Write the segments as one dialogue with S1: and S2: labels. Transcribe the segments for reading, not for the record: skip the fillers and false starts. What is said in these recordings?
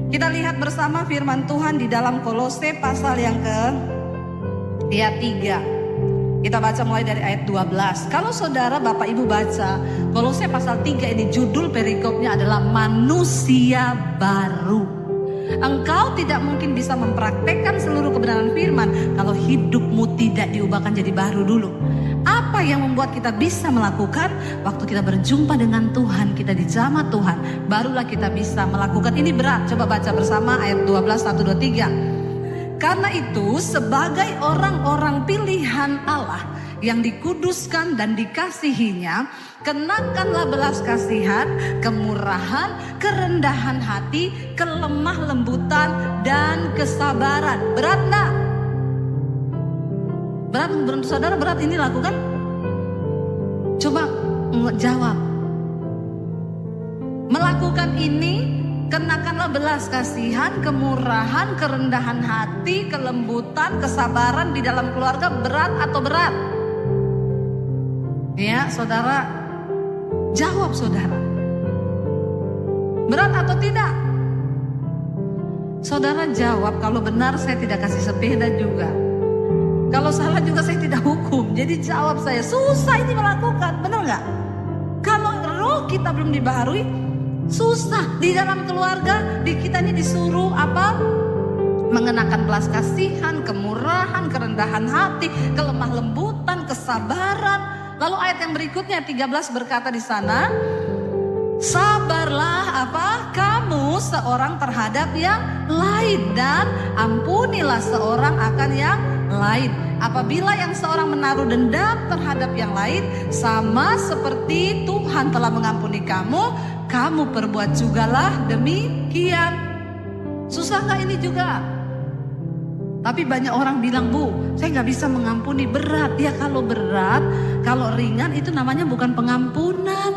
S1: Kita lihat bersama firman Tuhan di dalam Kolose pasal yang ke-3. Kita baca mulai dari ayat 12. Kalau saudara Bapak Ibu baca Kolose pasal 3 ini, judul perikopnya adalah manusia baru. Engkau tidak mungkin bisa mempraktekkan seluruh kebenaran firman kalau hidupmu tidak diubahkan jadi baru dulu. Apa yang membuat kita bisa melakukan? Waktu kita berjumpa dengan Tuhan, kita dijamah Tuhan, barulah kita bisa melakukan. Ini berat, coba baca bersama ayat 12, 1, 2, 3. Karena itu sebagai orang-orang pilihan Allah yang dikuduskan dan dikasihinya, kenakanlah belas kasihan, kemurahan, kerendahan hati, kelemah lembutan, dan kesabaran. Berat enggak? Berat menurut saudara, berat ini lakukan? Coba jawab. Melakukan ini, kenakanlah belas kasihan, kemurahan, kerendahan hati, kelembutan, kesabaran di dalam keluarga. Berat atau berat? Ya, saudara, jawab saudara. Berat atau tidak? Saudara jawab. Kalau benar saya tidak kasih sepeda juga. Kalau salah juga saya tidak hukum. Jadi jawab saya, susah ini melakukan, benar nggak? Kalau roh kita belum dibaharui, susah. Di dalam keluarga, di kita ini disuruh apa? Mengenakan belas kasihan, kemurahan, kerendahan hati, kelemah lembutan, kesabaran. Lalu ayat yang berikutnya 13 berkata di sana, sabarlah apa? Kamu seorang terhadap yang lain, dan ampunilah seorang akan yang lain. Apabila yang seorang menaruh dendam terhadap yang lain, sama seperti Tuhan telah mengampuni kamu, kamu perbuat jugalah demikian. Susah gak ini juga? Tapi banyak orang bilang, Bu, saya gak bisa mengampuni. Berat. Ya kalau berat, kalau ringan itu namanya bukan pengampunan.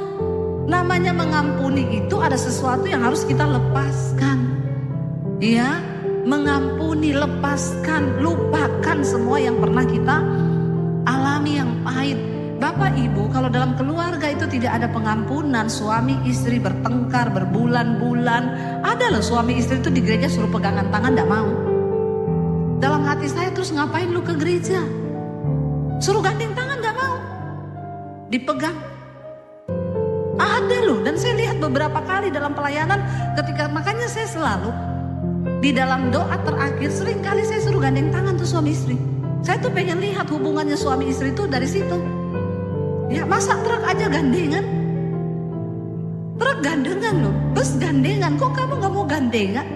S1: Namanya mengampuni itu ada sesuatu yang harus kita lepaskan. Ya, mengampuni, lepaskan, lupakan semua yang pernah kita alami yang pahit. Bapak Ibu, kalau dalam keluarga itu tidak ada pengampunan, suami istri bertengkar berbulan-bulan. Ada loh suami istri itu di gereja suruh pegangan tangan, gak mau. Dalam hati saya, terus ngapain lu ke gereja? Suruh gandeng tangan, gak mau. Dipegang. Ada loh, dan saya lihat beberapa kali dalam pelayanan ketika, makanya saya selalu di dalam doa terakhir sering kali saya suruh gandeng tangan tuh suami istri. Saya tuh pengen lihat hubungannya suami istri tuh dari situ. Ya masa truk aja gandengan? Truk gandengan loh, bus gandengan. Kok kamu gak mau gandengan?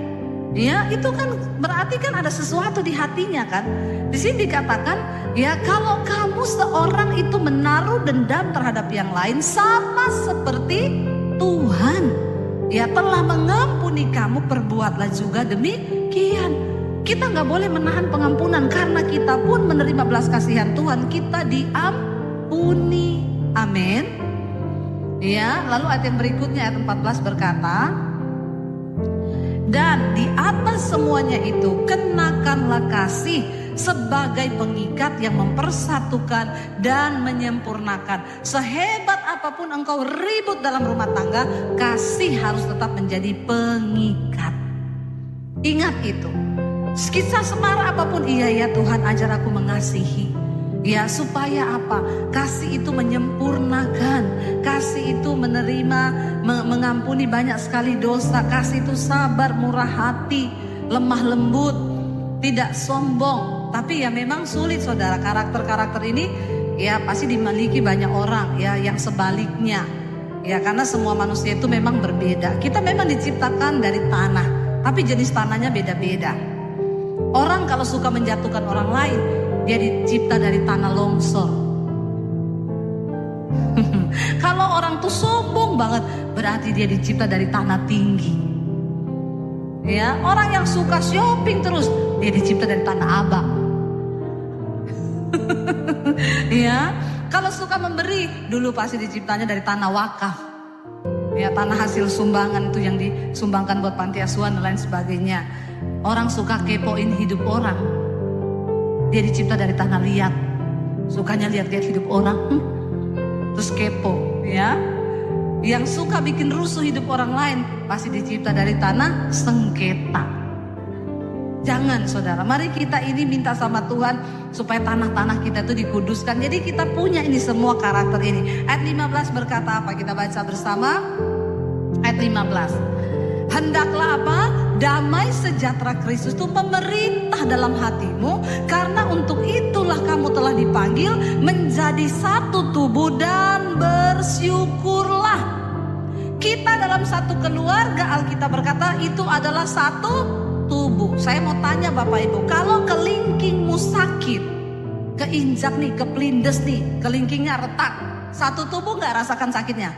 S1: Ya itu kan berarti kan ada sesuatu di hatinya kan. Di sini dikatakan ya kalau kamu seorang itu menaruh dendam terhadap yang lain, sama seperti Tuhan ya telah mengampuni kamu, perbuatlah juga demikian. Kita gak boleh menahan pengampunan, karena kita pun menerima belas kasihan Tuhan, kita diampuni. Amin. Ya, lalu ayat yang berikutnya ayat 14 berkata, dan di atas semuanya itu kenakanlah kasih sebagai pengikat yang mempersatukan dan menyempurnakan. Sehebat apapun engkau ribut dalam rumah tangga, kasih harus tetap menjadi pengikat. Ingat itu. Kisah semara apapun, iya ya Tuhan ajar aku mengasihi. Ya supaya apa? Kasih itu menyempurnakan. Kasih itu menerima, mengampuni banyak sekali dosa. Kasih itu sabar, murah hati, lemah lembut, tidak sombong. Tapi ya memang sulit saudara, karakter-karakter ini ya pasti dimiliki banyak orang ya yang sebaliknya. Ya karena semua manusia itu memang berbeda. Kita memang diciptakan dari tanah, tapi jenis tanahnya beda-beda. Orang kalau suka menjatuhkan orang lain, dia dicipta dari tanah longsor. Kalau orang tuh sombong banget, berarti dia dicipta dari tanah tinggi. Ya, orang yang suka shopping terus, dia dicipta dari tanah abang. Ya, kalau suka memberi, dulu pasti diciptanya dari tanah wakaf. Ya, tanah hasil sumbangan itu yang disumbangkan buat panti asuhan dan lain sebagainya. Orang suka kepoin hidup orang, dia dicipta dari tanah liat. Sukanya lihat-lihat hidup orang, terus kepo, ya. Yang suka bikin rusuh hidup orang lain pasti dicipta dari tanah sengketa. Jangan saudara, mari kita ini minta sama Tuhan supaya tanah-tanah kita itu dikuduskan. Jadi kita punya ini semua karakter ini. Ayat 15 berkata apa? Kita baca bersama. Ayat 15. Hendaklah apa? Damai sejahtera Kristus itu memerintah dalam hatimu, karena untuk itulah kamu telah dipanggil menjadi satu tubuh, dan bersyukurlah. Kita dalam satu keluarga, Alkitab berkata itu adalah satu tubuh. Saya mau tanya Bapak Ibu, kalau kelingkingmu sakit, keinjak nih, keplindes nih, kelingkingnya retak, satu tubuh gak rasakan sakitnya?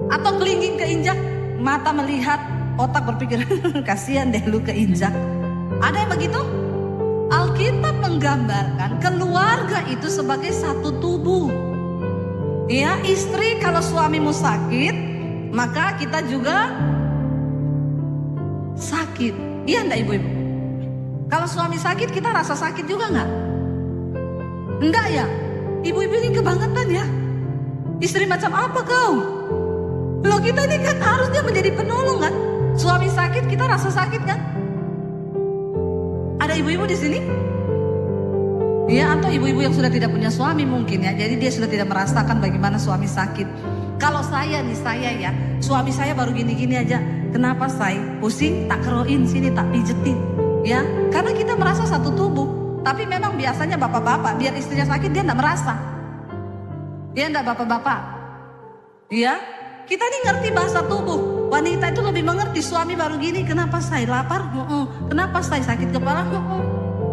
S1: Atau kelingking keinjak, mata melihat, otak berpikir kasihan deh lu keinjak. Ada yang begitu? Alkitab menggambarkan keluarga itu sebagai satu tubuh. Ya, istri kalau suamimu sakit, maka kita juga sakit. Iya enggak ibu-ibu? Kalau suami sakit kita rasa sakit juga enggak? Enggak ya? Ibu-ibu ini kebangetan ya. Istri macam apa kau? Loh, kita ini kan harusnya menjadi penolong kan? Suami sakit kita rasa sakit kan? Ada ibu-ibu di sini? Ya, atau ibu-ibu yang sudah tidak punya suami mungkin ya. Jadi dia sudah tidak merasakan bagaimana suami sakit. Kalau saya nih, saya ya, suami saya baru gini-gini aja. Kenapa saya pusing, tak keroin sini, tak pijetin. Ya, karena kita merasa satu tubuh. Tapi memang biasanya bapak-bapak biar istrinya sakit dia enggak merasa. Ya enggak bapak-bapak? Ya, kita nih ngerti bahasa tubuh. Wanita itu lebih mengerti. Suami baru gini, kenapa saya lapar? Kenapa saya sakit kepala?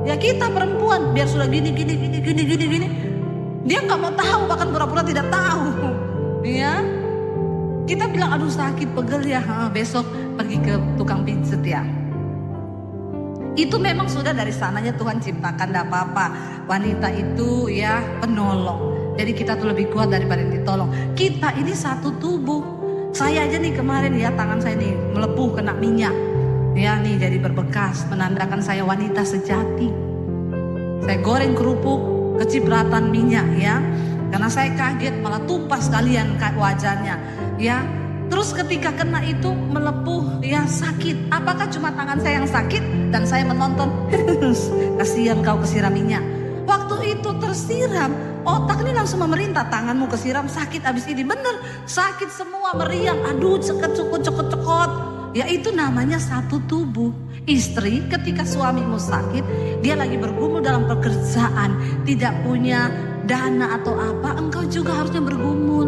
S1: Ya kita perempuan biar sudah gini. Dia nggak mau tahu, bahkan pura-pura tidak tahu. Ya, kita bilang aduh sakit pegel ya, besok pergi ke tukang pijet ya. Itu memang sudah dari sananya Tuhan ciptakan, tidak apa-apa. Wanita itu ya penolong. Jadi kita tuh lebih kuat daripada yang ditolong. Kita ini satu tubuh. Saya aja nih kemarin ya, tangan saya nih melepuh kena minyak. Ya nih jadi berbekas, menandakan saya wanita sejati. Saya goreng kerupuk, kecipratan minyak ya. Karena saya kaget malah tumpah sekalian wajahnya. Ya, terus ketika kena itu melepuh ya sakit. Apakah cuma tangan saya yang sakit dan saya menonton? Kasihan kau kesiram minyak. Waktu itu tersiram, otak ini langsung memerintah, tanganmu kesiram sakit abis ini. Bener, sakit semua meriang, aduh cekot. Ya itu namanya satu tubuh. Istri ketika suamimu sakit, dia lagi bergumul dalam pekerjaan, tidak punya dana atau apa, engkau juga harusnya bergumul.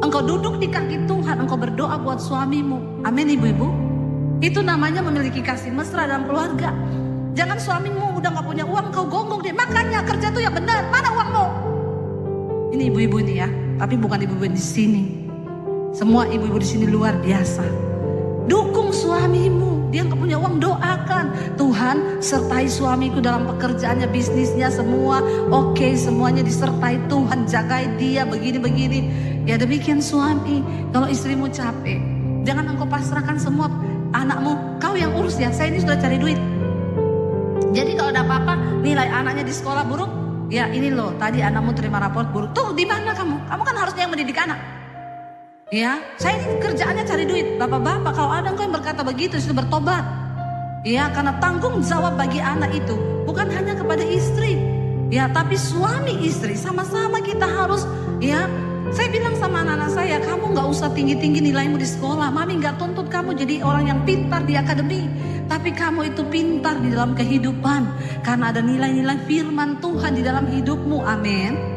S1: Engkau duduk di kaki Tuhan, engkau berdoa buat suamimu. Amin ibu-ibu. Itu namanya memiliki kasih mesra dalam keluarga. Jangan suamimu udah gak punya uang, kau gonggong dia. Makanya kerja tuh yang benar, mana uangmu? Ini ibu-ibu ini ya, tapi bukan ibu-ibu di sini. Semua ibu-ibu di sini luar biasa. Dukung suamimu, dia gak punya uang, doakan Tuhan sertai suamiku dalam pekerjaannya, bisnisnya semua oke, semuanya disertai Tuhan, jagai dia begini-begini. Ya demikian suami. Kalau istrimu capek, jangan engkau pasrahkan semua anakmu, kau yang urus ya, saya ini sudah cari duit. Jadi kalau ada apa-apa, nilai anaknya di sekolah buruk, ya ini loh tadi anakmu terima raport buruk. Tuh di mana kamu? Kamu kan harusnya yang mendidik anak. Ya, saya ini kerjaannya cari duit. Bapak-bapak kalau ada engkau yang berkata begitu, itu bertobat. Ya, karena tanggung jawab bagi anak itu bukan hanya kepada istri. Ya, tapi suami istri sama-sama kita harus ya. Saya bilang sama anak-anak saya, kamu gak usah tinggi-tinggi nilaimu di sekolah. Mami gak tuntut kamu jadi orang yang pintar di akademi. Tapi kamu itu pintar di dalam kehidupan. Karena ada nilai-nilai firman Tuhan di dalam hidupmu. Amin.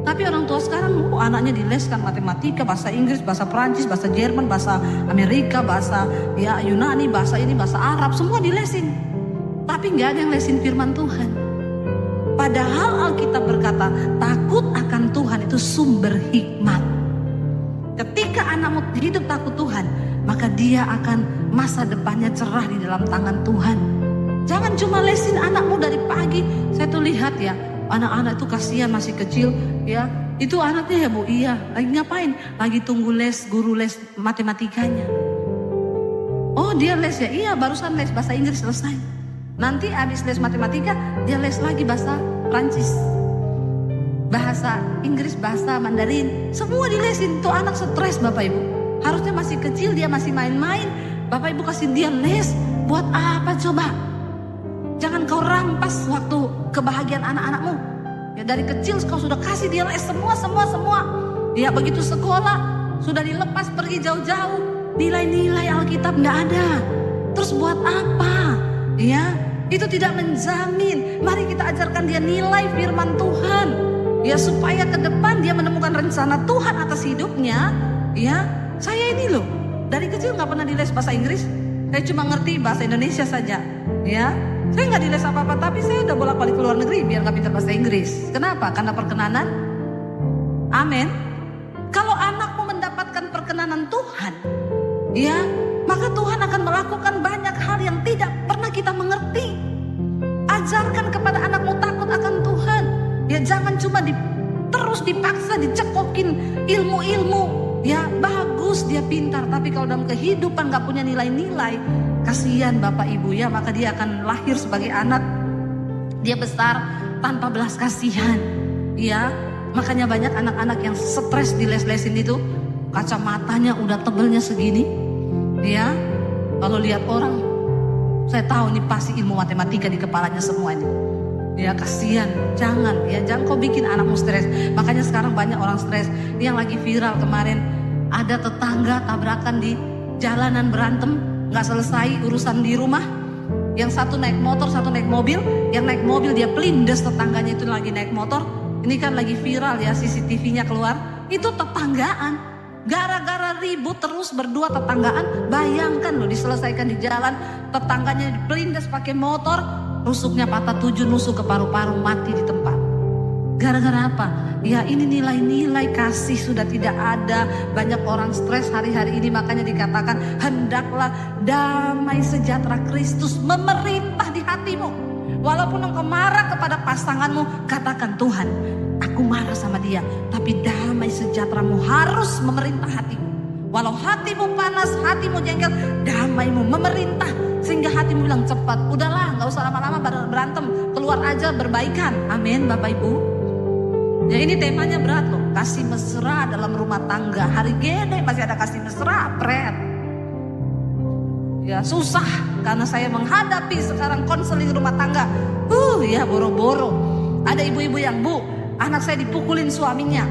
S1: Tapi orang tua sekarang anaknya dileskan matematika, bahasa Inggris, bahasa Perancis, bahasa Jerman, bahasa Amerika, bahasa ya Yunani, bahasa ini, bahasa Arab, semua dilesin. Tapi gak ada yang lesin firman Tuhan. Padahal Alkitab berkata takut akan Tuhan itu sumber hikmat. Ketika anakmu hidup takut Tuhan, maka dia akan masa depannya cerah di dalam tangan Tuhan. Jangan cuma lesin anakmu dari pagi. Saya tuh lihat ya, anak-anak itu kasihan masih kecil ya. Itu anaknya ya bu, iya lagi ngapain? Lagi tunggu les, guru les matematikanya. Oh dia les ya, iya barusan les bahasa Inggris selesai. Nanti habis les matematika dia les lagi bahasa Prancis. bahasa Inggris, bahasa Mandarin, semua dilesin. Tuh anak stres Bapak Ibu. Harusnya masih kecil, dia masih main-main. Bapak Ibu kasih dia les, buat apa coba? Jangan kau rampas waktu kebahagiaan anak-anakmu. Ya dari kecil kau sudah kasih dia les semua. Ya begitu sekolah sudah dilepas pergi jauh-jauh, nilai-nilai Alkitab nggak ada. Terus buat apa? Ya itu tidak menjamin. Mari kita ajarkan dia nilai firman Tuhan. Ya supaya ke depan dia menemukan rencana Tuhan atas hidupnya. Ya saya ini loh dari kecil nggak pernah diles bahasa Inggris. Saya cuma ngerti bahasa Indonesia saja. Ya saya nggak diles apa-apa, tapi saya udah bolak-balik ke luar negeri biar nggak pintar bahasa Inggris. Kenapa? Karena perkenanan. Amin. Kalau anakmu mendapatkan perkenanan Tuhan, ya maka Tuhan akan melakukan banyak hal yang tidak pernah kita mengerti. Ajarkan kepada anakmu takut akan Tuhan. Ya jangan cuma terus dipaksa dicekokin ilmu-ilmu. Ya bagus dia pintar, tapi kalau dalam kehidupan gak punya nilai-nilai, kasihan Bapak Ibu ya. Maka dia akan lahir sebagai anak, dia besar tanpa belas kasihan. Ya makanya banyak anak-anak yang stres diles-lesin itu, kacamatanya udah tebelnya segini. Ya kalau lihat orang, saya tahu nih pasti ilmu matematika di kepalanya semua ini. Ya kasihan, jangan kau bikin anakmu stres. Makanya sekarang banyak orang stres. Yang lagi viral kemarin, ada tetangga tabrakan di jalanan berantem, nggak selesai urusan di rumah. Yang satu naik motor, satu naik mobil. Yang naik mobil dia pelindes tetangganya itu lagi naik motor. Ini kan lagi viral ya, CCTV-nya keluar. Itu tetanggaan, gara-gara ribut terus berdua tetanggaan. Bayangkan loh diselesaikan di jalan, tetangganya dipelindes pakai motor, rusuknya patah 7, nusuk ke paru-paru, mati di tempat. Gara-gara apa? Ya ini nilai-nilai kasih sudah tidak ada. Banyak orang stres hari-hari ini, makanya dikatakan hendaklah damai sejahtera Kristus memerintah di hatimu. Walaupun engkau marah kepada pasanganmu, katakan Tuhan, aku marah sama dia, tapi damai sejahteramu harus memerintah hatimu. Walau hatimu panas, hatimu jengkel, damaimu memerintah. Sehingga hatimu bilang cepat, udahlah gak usah lama-lama berantem, keluar aja berbaikan. Amin Bapak Ibu. Ya ini temanya berat loh, kasih mesra dalam rumah tangga. Hari gede masih ada kasih mesra, pret. Ya susah karena saya menghadapi sekarang konseling rumah tangga. Ya boro-boro. Ada ibu-ibu yang, Bu, anak saya dipukulin suaminya.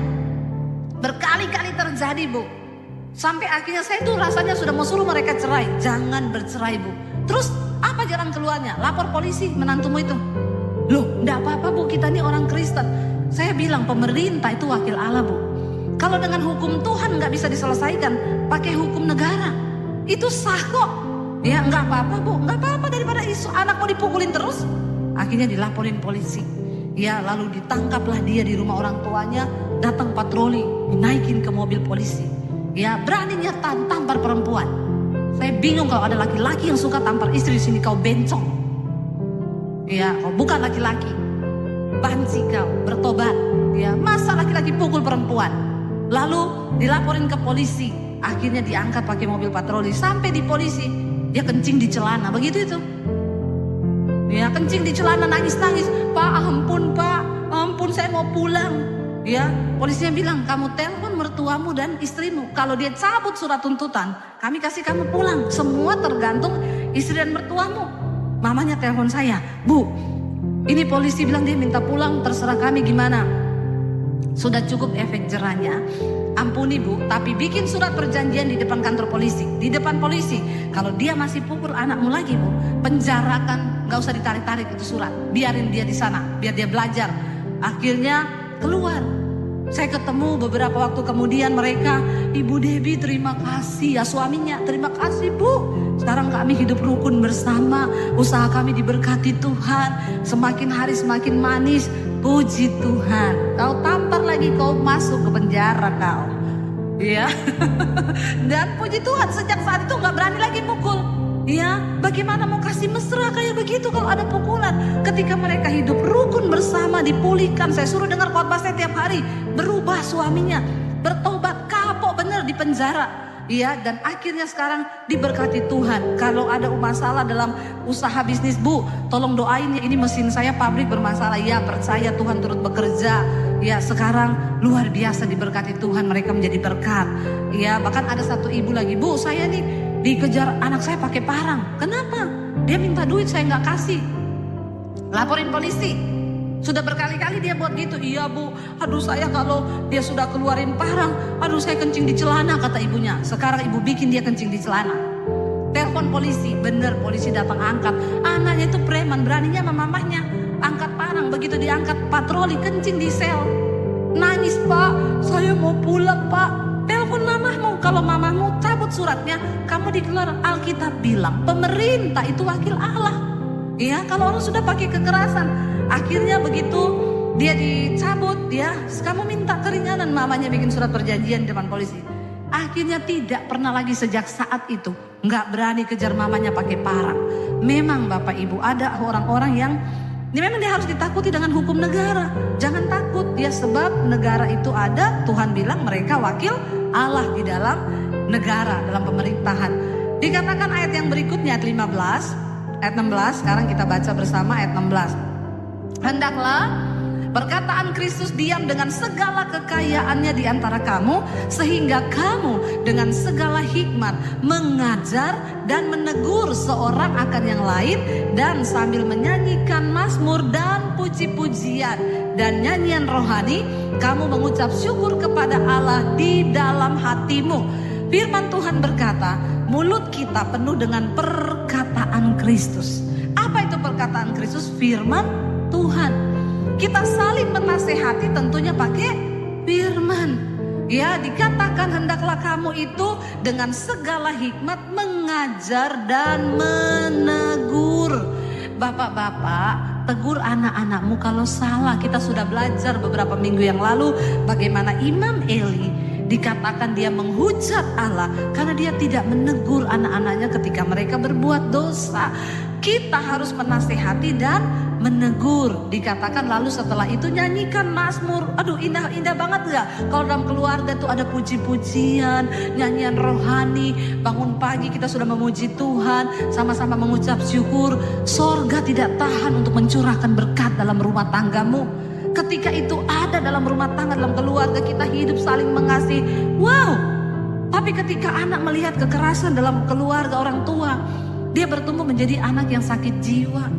S1: Berkali-kali terjadi, Bu. Sampai akhirnya saya tuh rasanya sudah mau suruh mereka cerai. Jangan bercerai, Bu. Terus apa jalan keluarnya? Lapor polisi menantumu itu. Loh, enggak apa-apa, Bu, kita ini orang Kristen. Saya bilang pemerintah itu wakil Allah, Bu. Kalau dengan hukum Tuhan nggak bisa diselesaikan, pakai hukum negara. Itu sah kok. Ya nggak apa-apa, Bu, nggak apa-apa daripada isu anak mau dipukulin terus. Akhirnya dilaporin polisi. Ya lalu ditangkaplah dia di rumah orang tuanya. Datang patroli, dinaikin ke mobil polisi. Ya beraninya tampar perempuan. Saya bingung kalau ada laki-laki yang suka tampar istri di sini, kau bencong. Ya kau bukan laki-laki. Banci kau, bertobat. Ya masa laki-laki pukul perempuan. Lalu dilaporin ke polisi. Akhirnya diangkat pakai mobil patroli. Sampai di polisi, dia kencing di celana, begitu itu. Ya kencing di celana, nangis-nangis. Pak, ampun saya mau pulang. Ya polisinya bilang, kamu telepon mertuamu dan istrimu. Kalau dia cabut surat tuntutan, kami kasih kamu pulang. Semua tergantung istri dan mertuamu. Mamanya telepon saya, Bu, ini polisi bilang dia minta pulang, terserah kami gimana. Sudah cukup efek jerahnya. Ampuni, Bu, tapi bikin surat perjanjian di depan kantor polisi. Di depan polisi, kalau dia masih pukul anakmu lagi, Bu, penjarakan, gak usah ditarik-tarik itu surat. Biarin dia di sana, biar dia belajar. Akhirnya keluar. Saya ketemu beberapa waktu kemudian mereka, Ibu Debbie terima kasih ya suaminya, terima kasih Bu. Sekarang kami hidup rukun bersama, usaha kami diberkati Tuhan, semakin hari semakin manis. Puji Tuhan. Kau tampar lagi, kau masuk ke penjara kau. Ya. Dan puji Tuhan sejak saat itu gak berani lagi pukul. Ya, bagaimana mau kasih mesra kayak begitu kalau ada pukulan? Ketika mereka hidup rukun bersama, dipulihkan. Saya suruh dengar khotbah saya tiap hari. Berubah suaminya, bertobat, kapok bener di penjara. Ya, dan akhirnya sekarang diberkati Tuhan. Kalau ada masalah dalam usaha bisnis, Bu, tolong doain ya, ini mesin saya pabrik bermasalah. Ya, percaya Tuhan turut bekerja. Ya, sekarang luar biasa diberkati Tuhan, mereka menjadi berkat. Ya, bahkan ada satu ibu lagi, Bu, saya nih dikejar anak saya pakai parang. Kenapa? Dia minta duit, saya nggak kasih. Laporin polisi. Sudah berkali-kali dia buat gitu. Iya, Bu, aduh saya kalau dia sudah keluarin parang, aduh saya kencing di celana, kata ibunya. Sekarang ibu bikin dia kencing di celana. Telepon polisi, bener, polisi datang angkat. Anaknya itu preman, beraninya sama mamahnya angkat parang. Begitu diangkat, patroli kencing di sel. Nangis, Pak, saya mau pulang, Pak. Telepon mamahmu, kalau mamahmu cabut suratnya, kamu dikeluar. Alkitab bilang pemerintah itu wakil Allah. Ya, kalau orang sudah pakai kekerasan, akhirnya begitu dia dicabut, ya, kamu minta keringanan, mamanya bikin surat perjanjian di depan polisi. Akhirnya tidak pernah lagi sejak saat itu nggak berani kejar mamanya pakai parang. Memang Bapak Ibu ada orang-orang yang ini memang dia harus ditakuti dengan hukum negara. Jangan takut ya, sebab negara itu ada. Tuhan bilang mereka wakil Allah di dalam negara, dalam pemerintahan. Dikatakan ayat yang berikutnya, ayat 15. Ayat 16, sekarang kita baca bersama ayat 16. Hendaklah perkataan Kristus diam dengan segala kekayaannya di antara kamu, sehingga kamu dengan segala hikmat mengajar dan menegur seorang akan yang lain, dan sambil menyanyikan mazmur dan puji-pujian dan nyanyian rohani, kamu mengucap syukur kepada Allah di dalam hatimu. Firman Tuhan berkata, mulut kita penuh dengan perkataan Kristus. Apa itu perkataan Kristus? Firman Tuhan. Kita saling menasehati tentunya pakai firman. Ya, dikatakan hendaklah kamu itu dengan segala hikmat mengajar dan menegur. Bapak-bapak, tegur anak-anakmu kalau salah. Kita sudah belajar beberapa minggu yang lalu bagaimana Imam Eli dikatakan dia menghujat Allah karena dia tidak menegur anak-anaknya ketika mereka berbuat dosa. Kita harus menasehati dan menegur. Dikatakan lalu setelah itu nyanyikan mazmur. Aduh, indah banget gak? Kalau dalam keluarga tuh ada puji-pujian, nyanyian rohani. Bangun pagi kita sudah memuji Tuhan, sama-sama mengucap syukur. Sorga tidak tahan untuk mencurahkan berkat dalam rumah tanggamu. Ketika itu ada dalam rumah tangga, dalam keluarga kita hidup saling mengasihi. Wow. Tapi ketika anak melihat kekerasan dalam keluarga orang tua, dia bertumbuh menjadi anak yang sakit jiwa.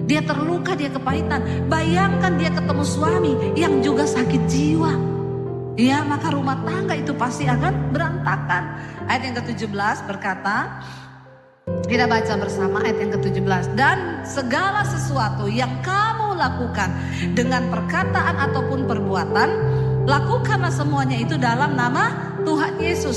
S1: Dia terluka, dia kepahitan. Bayangkan dia ketemu suami yang juga sakit jiwa. Ya, maka rumah tangga itu pasti akan berantakan. Ayat yang ke-17 berkata, kita baca bersama ayat yang ke-17. Dan segala sesuatu yang kamu lakukan dengan perkataan ataupun perbuatan, lakukanlah semuanya itu dalam nama Tuhan Yesus.